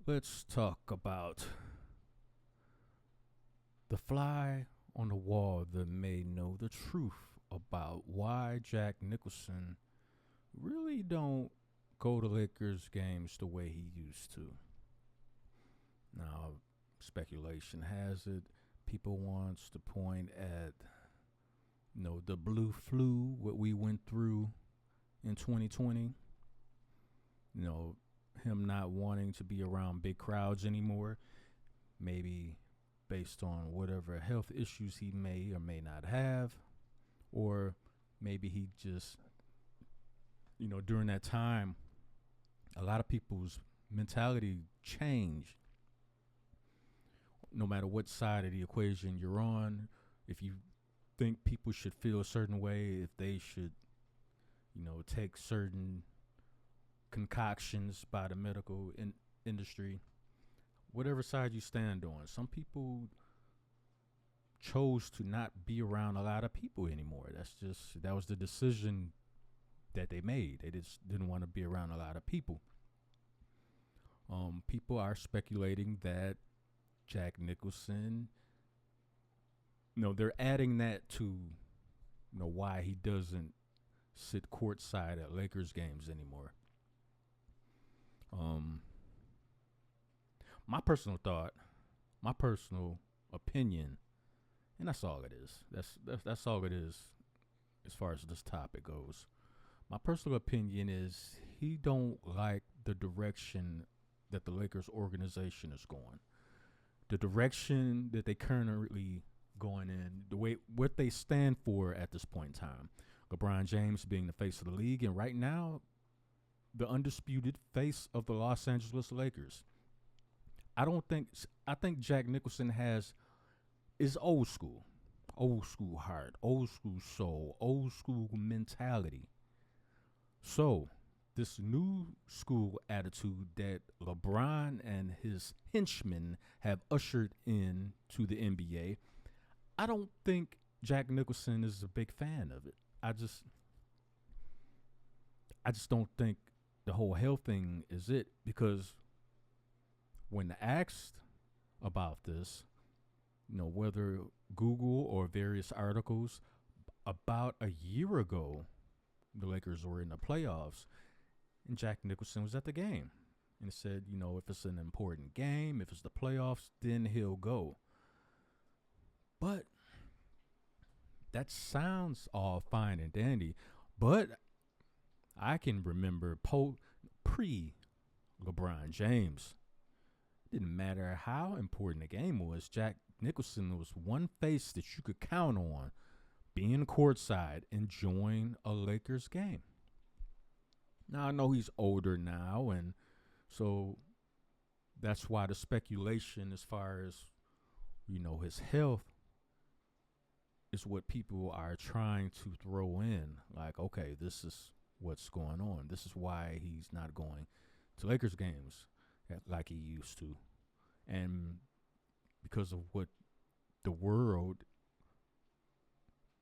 Let's talk about the fly on the wall that may know the truth about why Jack Nicholson really don't go to Lakers games the way he used to. Now, speculation has it people wants to point at the blue flu, what we went through in 2020. You know, him not wanting to be around big crowds anymore, maybe based on whatever health issues he may or may not have, or maybe he just, during that time, a lot of people's mentality changed. No matter what side of the equation you're on, if you think people should feel a certain way, if they should, take certain concoctions by the medical industry, whatever side you stand on. Some people chose to not be around a lot of people anymore. That was the decision that they made. They just didn't want to be around a lot of people. People are speculating that Jack Nicholson, they're adding that to, why he doesn't sit courtside at Lakers games anymore. Um, my personal thought, my personal opinion, and that's all it is. That's all it is as far as this topic goes. My personal opinion is he don't like the direction that the Lakers organization is going. The direction that they currently going in, the way what they stand for at this point in time. LeBron James being the face of the league, and right now, the undisputed face of the Los Angeles Lakers. I think Jack Nicholson is old school heart, old school soul, old school mentality. So this new school attitude that LeBron and his henchmen have ushered in to the NBA, I don't think Jack Nicholson is a big fan of it. I just don't think the whole health thing is it, because when asked about this, whether Google or various articles, about a year ago, the Lakers were in the playoffs and Jack Nicholson was at the game. And said, if it's an important game, if it's the playoffs, then he'll go. But that sounds all fine and dandy. But I can remember pre LeBron James. It didn't matter how important the game was. Jack Nicholson was one face that you could count on being courtside, enjoying a Lakers game. Now, I know he's older now, and so that's why the speculation as far as, his health is what people are trying to throw in. Like, okay, this is what's going on. This is why he's not going to Lakers games like he used to. And because of what the world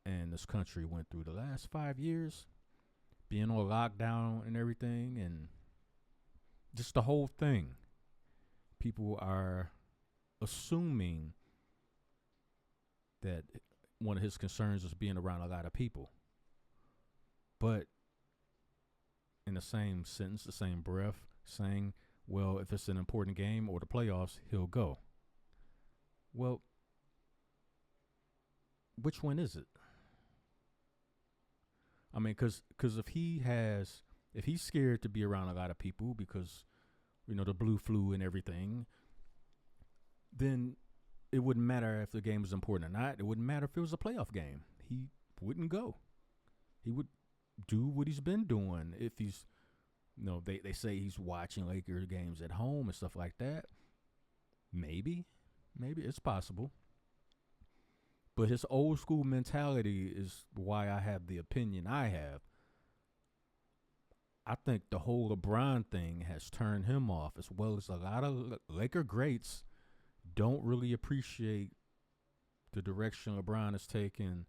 and this country went through the last 5 years, being on lockdown and everything, and just the whole thing, people are assuming that one of his concerns is being around a lot of people. But in the same sentence, the same breath, saying, well, if it's an important game or the playoffs, he'll go. Well, which one is it? I mean, because if he's scared to be around a lot of people because, the blue flu and everything, then it wouldn't matter if the game was important or not. It wouldn't matter if it was a playoff game. He wouldn't go. He would do what he's been doing. If he's, they say he's watching Lakers games at home and stuff like that. Maybe it's possible. But his old school mentality is why I have the opinion I have. I think the whole LeBron thing has turned him off, as well as a lot of Laker greats don't really appreciate the direction LeBron is taking.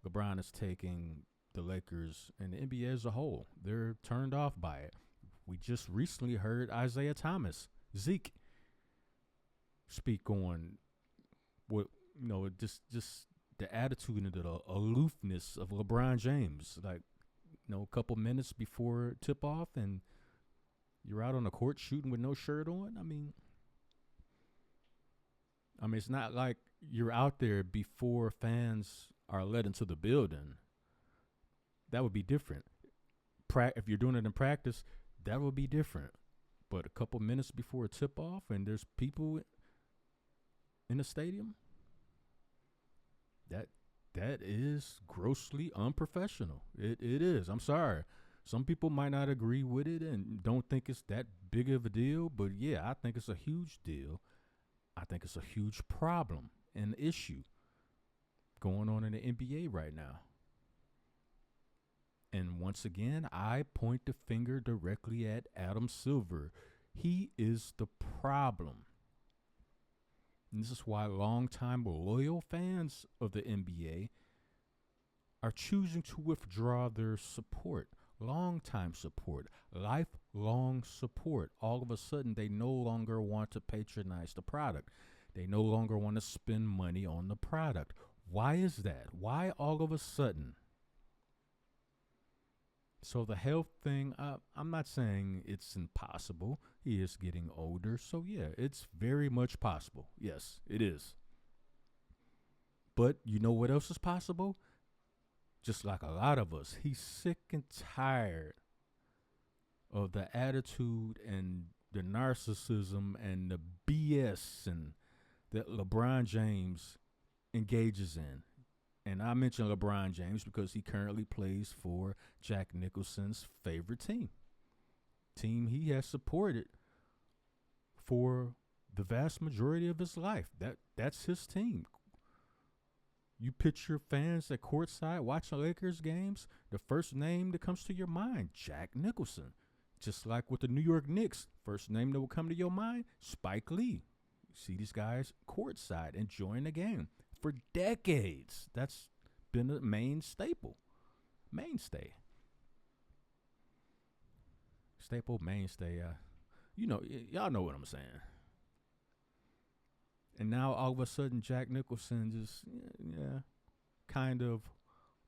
LeBron is taking the Lakers and the NBA as a whole. They're turned off by it. We just recently heard Isaiah Thomas, Zeke. speak on what just the attitude and the aloofness of LeBron James. Like, a couple minutes before tip off, and you're out on the court shooting with no shirt on. I mean, it's not like you're out there before fans are let into the building. That would be different. If you're doing it in practice, that would be different. But a couple minutes before a tip off and there's people in the stadium, that is grossly unprofessional. It is. I'm sorry. Some people might not agree with it and don't think it's that big of a deal, but yeah, I think it's a huge deal. I think it's a huge problem and issue going on in the NBA right now. And once again, I point the finger directly at Adam Silver. He is the problem. And this is why longtime loyal fans of the NBA are choosing to withdraw their support. Long-time support, lifelong support. All of a sudden, they no longer want to patronize the product. They no longer want to spend money on the product. Why is that? Why all of a sudden? So the health thing, I'm not saying it's impossible. He is getting older. So yeah, it's very much possible. Yes, it is. But you know what else is possible? Just like a lot of us, he's sick and tired of the attitude and the narcissism and the BS and that LeBron James engages in. And I mention LeBron James because he currently plays for Jack Nicholson's favorite team he has supported for the vast majority of his life. That's his team. You picture fans at courtside watching Lakers games, the first name that comes to your mind, Jack Nicholson. Just like with the New York Knicks, first name that will come to your mind, Spike Lee. You see these guys courtside enjoying the game for decades. That's been a mainstay. Y'all know what I'm saying. And now all of a sudden, Jack Nicholson just, kind of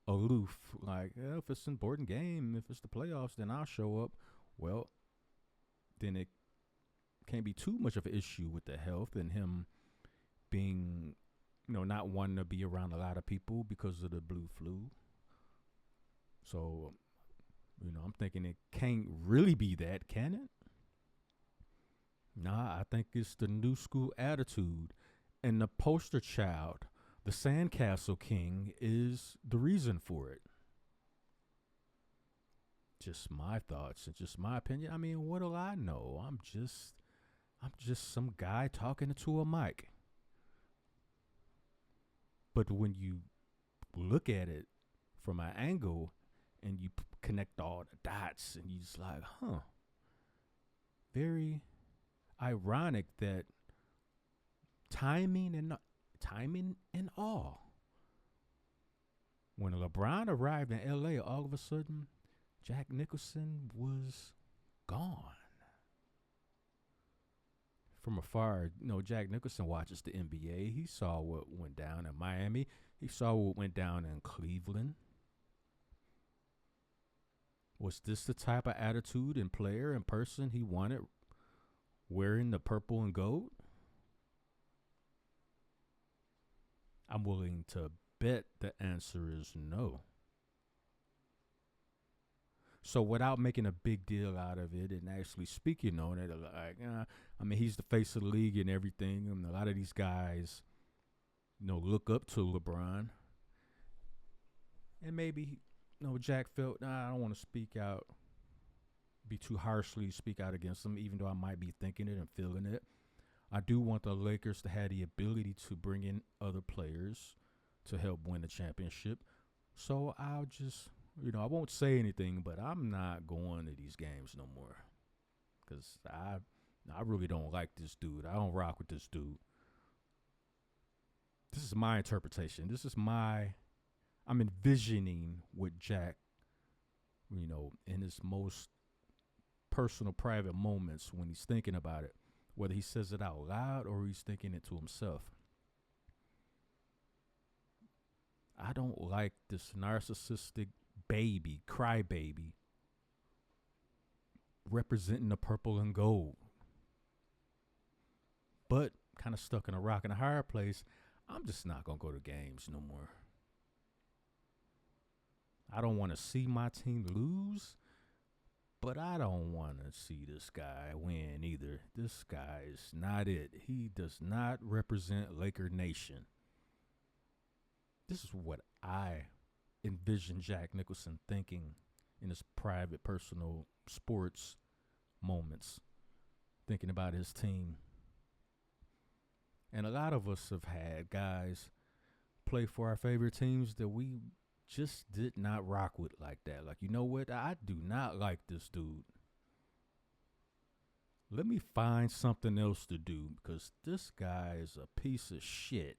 aloof. Like, if it's an important game, if it's the playoffs, then I'll show up. Well, then it can't be too much of an issue with the health and him being, not wanting to be around a lot of people because of the blue flu. So, I'm thinking it can't really be that, can it? Nah, I think it's the new school attitude. And the poster child, the Sandcastle King, is the reason for it. Just my thoughts and just my opinion. I mean, what do I know? I'm just some guy talking into a mic. But when you look at it from an angle and you connect all the dots and you just like, very ironic that timing and all. When LeBron arrived in LA, all of a sudden, Jack Nicholson was gone. From afar, Jack Nicholson watches the NBA. He saw what went down in Miami. He saw what went down in Cleveland. Was this the type of attitude and player and person he wanted wearing the purple and gold? I'm willing to bet the answer is no. So without making a big deal out of it and actually speaking on it, like, he's the face of the league and everything. And a lot of these guys, look up to LeBron. And maybe, Jack felt, I don't want to speak out, be too harshly speak out against him, even though I might be thinking it and feeling it. I do want the Lakers to have the ability to bring in other players to help win the championship. So I'll just, I won't say anything, but I'm not going to these games no more. Because I really don't like this dude. I don't rock with this dude. This is my interpretation. I'm envisioning with Jack, in his most personal, private moments when he's thinking about it. whether he says it out loud or he's thinking it to himself. I don't like this narcissistic baby, crybaby, representing the purple and gold. But kind of stuck in a rock and a hard place. I'm just not going to go to games no more. I don't want to see my team lose, but I don't want to see this guy win either. This guy is not it. He does not represent Laker Nation. This is what I envision Jack Nicholson thinking in his private, personal sports moments, thinking about his team. And a lot of us have had guys play for our favorite teams that we just did not rock with like that. Like, you know what? I do not like this dude. Let me find something else to do because this guy is a piece of shit.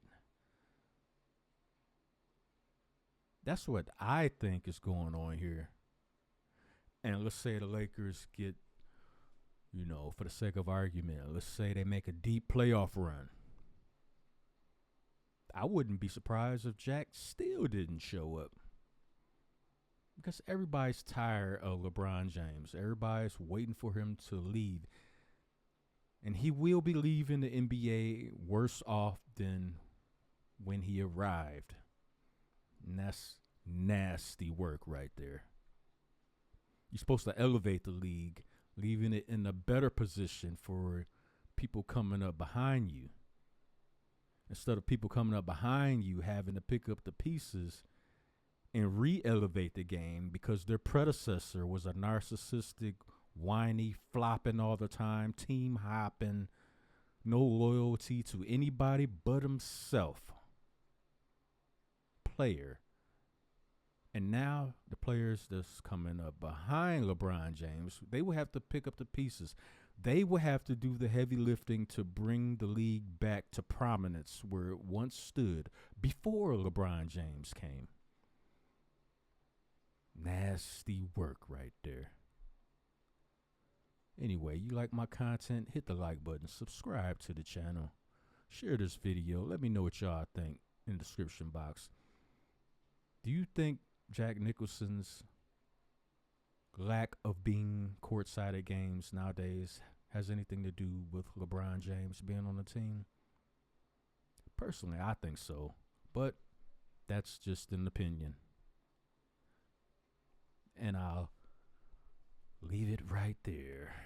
That's what I think is going on here. And let's say the Lakers get, for the sake of argument, let's say they make a deep playoff run. I wouldn't be surprised if Jack still didn't show up. Because everybody's tired of LeBron James. Everybody's waiting for him to leave. And he will be leaving the NBA worse off than when he arrived. And that's nasty work right there. You're supposed to elevate the league, leaving it in a better position for people coming up behind you. Instead of people coming up behind you having to pick up the pieces and re-elevate the game because their predecessor was a narcissistic, whiny, flopping all the time, team hopping, no loyalty to anybody but himself player. And now the players that's coming up behind LeBron James, they will have to pick up the pieces. They will have to do the heavy lifting to bring the league back to prominence where it once stood before LeBron James came. Nasty work right there. Anyway, you like my content? Hit the like button. Subscribe to the channel. Share this video. Let me know what y'all think in the description box. Do you think Jack Nicholson's lack of being courtside at games nowadays has anything to do with LeBron James being on the team? Personally, I think so, but that's just an opinion. And I'll leave it right there.